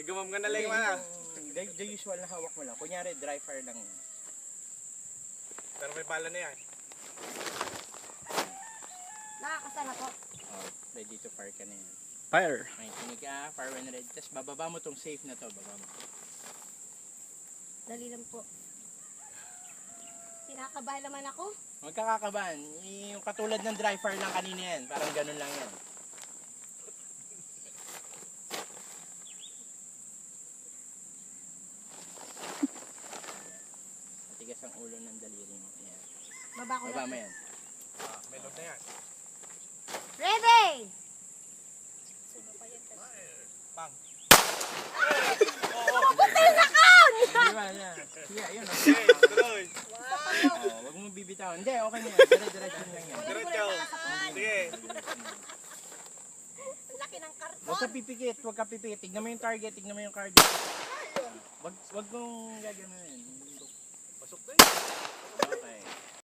Gumam ka na lang man. The usual na hawak mo lang. Kunyari, dry fire lang yan. Pero may bala na yan. Nakakasara po. Oh, ready to fire ka na yan. Fire. May kinig ka, fire when ready. Tapos bababa mo tong safe na to. Baba mo. Dali lang po. Kinakabahan naman ako. Huwag ka kakabahan. Yung katulad ng dry fire lang kanina yan. Parang ganun lang yan. Matigas ang ulo ng daliri mo. Ayan. Baba ko Baba na. mo yan. May load na yan. Ready! Pang. Di ba? Yeah. Sige, ayun. Okay, tuloy. Oh, wag mo bibitawan. Hindi, okay na yan. Dire-diretso lang yan. Diretso. Sige. Ang laki ng karton. Huwag ka pipikit, huwag ka pipikit. Tignan mo yung target, tignan mo yung card. Wag mong gagawin.